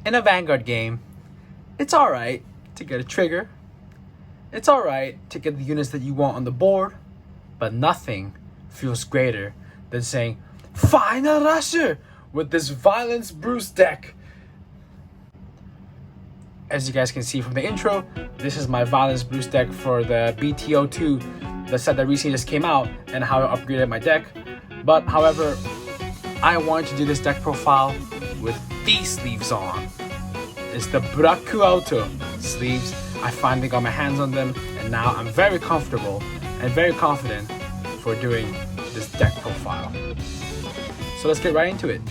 in a Vanguard game, it's alright to get a trigger. It's alright to get the units that you want on the board, but nothing feels greater than saying, Final Rusher! With this Violence Bruce deck. As you guys can see from the intro, this is my Violence Bruce deck for the BT02, the set that recently just came out, and how I upgraded my deck. But however, I wanted to do this deck profile with these sleeves on. It's the BT02 sleeves. I finally got my hands on them, and now I'm very comfortable and very confident for doing this deck profile. So let's get right into it.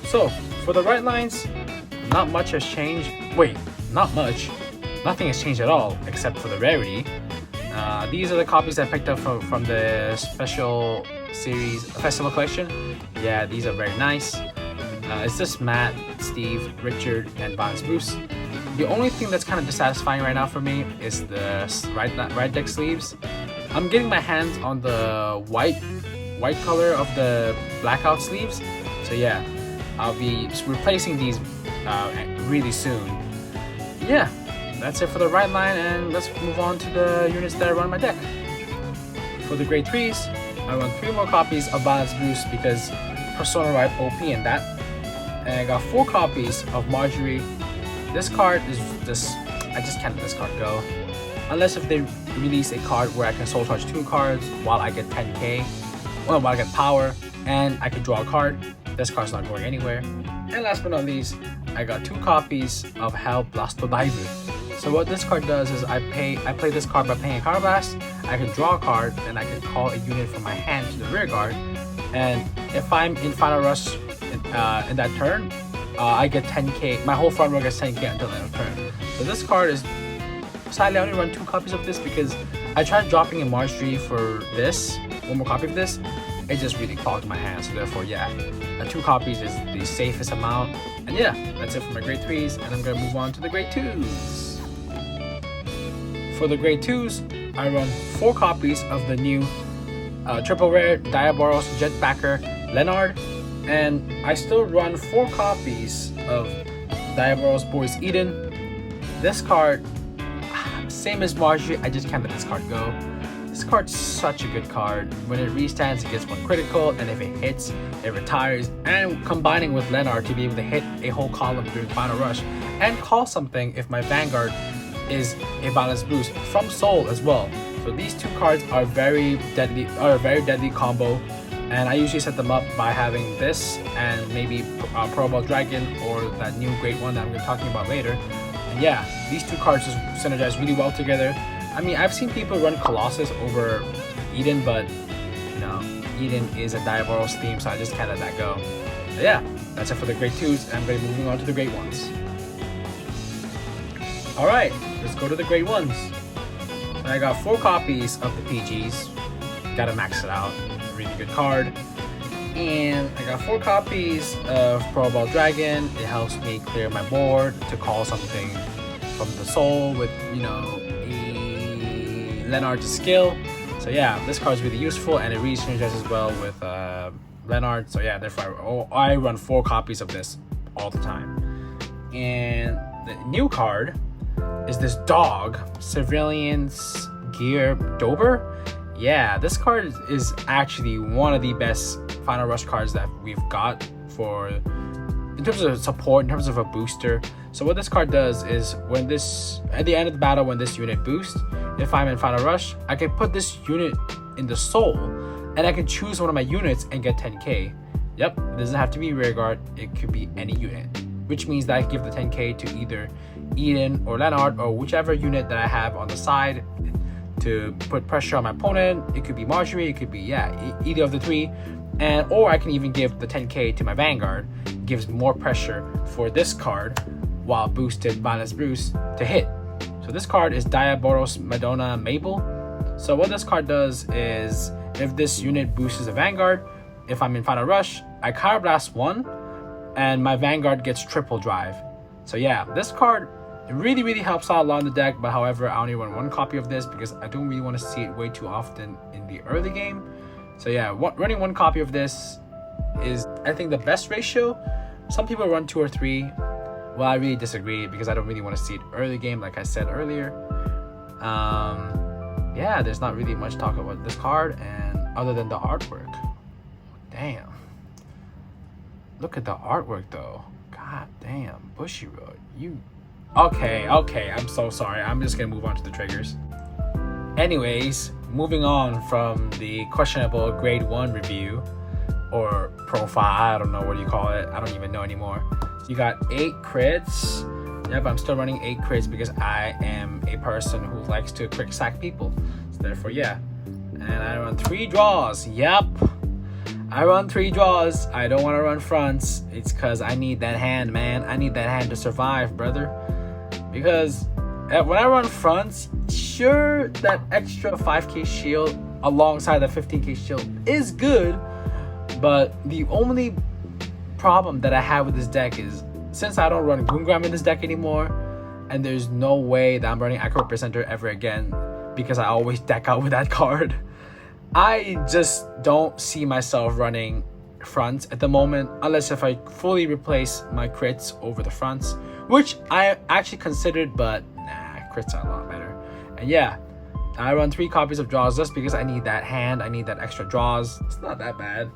So for the right lines, not much has changed. Wait, not much. Nothing has changed at all except for the rarity. These are the copies I picked up from the special series festival collection. Yeah, these are very nice. It's just Matt, Steve, Richard, and Violence Bruce. The only thing that's kind of dissatisfying right now for me is the right deck sleeves. I'm getting my hands on the white color of the blackout sleeves. So yeah, I'll be replacing these really soon. Yeah, that's it for the right line, and let's move on to the units that I run in my deck. For the grade 3s, I run 3 more copies of Violence Bruce because Persona Ripe OP in that. And I got 4 copies of Marjorie. This card is just, I just can't let this card go. Unless if they release a card where I can soul charge 2 cards while I get 10k, well, while I get power, and I can draw a card. This card's not going anywhere. And last but not least, I got 2 copies of Hell Blasto Diver. So what this card does is I play this card by paying a card blast. I can draw a card, and I can call a unit from my hand to the rear guard. And if I'm in Final Rush in that turn, I get 10k. My whole front row gets 10k until the end of turn. So this card is, sadly, I only run 2 copies of this because I tried dropping in Marjorie for this, 1 more copy of this. It just really clogged my hand. So therefore, yeah, 2 copies is the safest amount. And yeah, that's it for my grade 3s, and I'm gonna move on to the grade 2s. For the grade 2s, I run 4 copies of the new triple rare Diaboros Jetpacker Leonard, and I still run 4 copies of Diaboros Boris Eden. This card, same as Marjorie, I just can't let this card go. This card's such a good card. When it restands, it gets 1 critical, and if it hits, it retires. And combining with Leonard to be able to hit a whole column during Final Rush and call something if my Vanguard is a Violence Bruce from Soul as well. So these 2 cards are a very deadly combo, and I usually set them up by having this and maybe Pro Dragon or that new great one that I'm going to be talking about later. And yeah, these 2 cards just synergize really well together. I mean, I've seen people run Colossus over Eden, but you know, Eden is a Diaboros theme, so I just can't let that go. But yeah, that's it for the grade 2s, and I'm going to be moving on to the grade 1s. Alright, let's go to the grade 1s. I got 4 copies of the PGs. Gotta max it out. Really good card. And I got 4 copies of Pro Ball Dragon. It helps me clear my board to call something from the soul with, you know, a Leonard to skill. So yeah, this card is really useful, and it really synergizes well with Leonard. So yeah, therefore I run 4 copies of this all the time. And the new card is this dog, Surveillance Gear Dober. Yeah, this card is actually one of the best Final Rush cards that we've got for, in terms of support, in terms of a booster. So what this card does is when this, at the end of the battle, when this unit boosts, if I'm in Final Rush, I can put this unit in the soul, and I can choose one of my units and get 10k. Yep, it doesn't have to be rear guard, it could be any unit, which means that I can give the 10k to either Eden or Leonard or whichever unit that I have on the side to put pressure on my opponent. It could be Marjorie, it could be, yeah, either of the 3. And or I can even give the 10k to my Vanguard. It gives more pressure for this card while boosted Violence Bruce to hit. So this card is Diaboros Madonna Mabel. So what this card does is if this unit boosts a Vanguard, if I'm in Final Rush, I Counter Blast 1 and my Vanguard gets triple drive. So yeah, this card really helps out a lot in the deck, but however, I only run 1 copy of this because I don't really want to see it way too often in the early game. So yeah, running 1 copy of this is, I think, the best ratio. Some people run 2 or 3. Well, I really disagree because I don't really want to see it early game, like I said earlier. Yeah, there's not really much talk about this card, and other than the artwork. Damn. Look at the artwork though. God damn, Bushiroad. You. Okay, I'm so sorry. I'm just gonna move on to the triggers. Anyways, moving on from the questionable grade 1 review or profile, I don't know what you call it. I don't even know anymore. So you got 8 crits. Yep, I'm still running 8 crits because I am a person who likes to quick sack people. So therefore, yeah. And I run 3 draws. Yep. I run 3 draws. I don't want to run fronts. It's because I need that hand, man. I need that hand to survive, brother. Because when I run fronts, sure, that extra 5k shield alongside the 15k shield is good. But the only problem that I have with this deck is, since I don't run Gungram in this deck anymore, and there's no way that I'm running Acro Representer ever again because I always deck out with that card, I just don't see myself running fronts at the moment, unless if I fully replace my crits over the fronts, which I actually considered, but nah, crits are a lot better. And yeah, I run 3 copies of draws just because I need that hand, I need that extra draws. It's not that bad.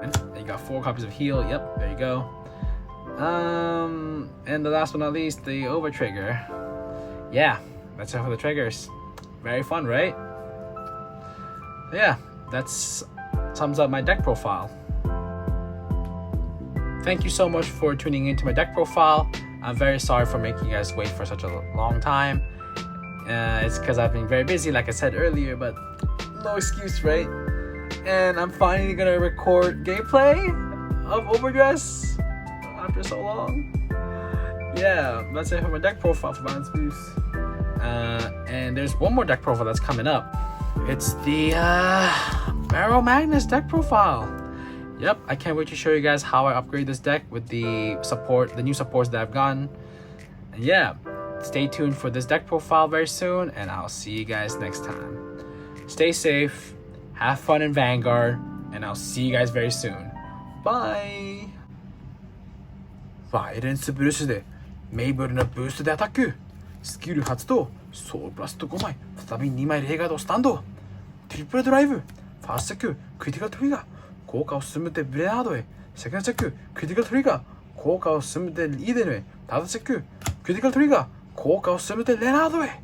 And you got 4 copies of heal. Yep, there you go. And the last but not least, the over trigger. Yeah, that's it for the triggers. Very fun, right? Yeah, that's sums up my deck profile. Thank you so much for tuning into my deck profile. I'm very sorry for making you guys wait for such a long time. It's because I've been very busy, like I said earlier, but no excuse, right? And I'm finally gonna record gameplay of Overdress after so long. Yeah, that's it for my deck profile for Balance Boost. And there's one more deck profile that's coming up. It's the Barrow Magnus deck profile. Yep, I can't wait to show you guys how I upgrade this deck with the new supports that I've gotten. And yeah, stay tuned for this deck profile very soon, and I'll see you guys next time. Stay safe, have fun in Vanguard, and I'll see you guys very soon. Bye! ファイレンスブルースでメイブルのブーストでアタック。スキル発動。ソウルプラスト5枚。再び2枚レイガードスタンド。トリプルドライブ。ファーストチェック。クリティカルトリガー。効果を進めてブレナードへ。セカンドチェック。クリティカルトリガー。効果を進めてリーデルへ。タードチェック。クリティカルトリガー。効果を進めてレナードへ。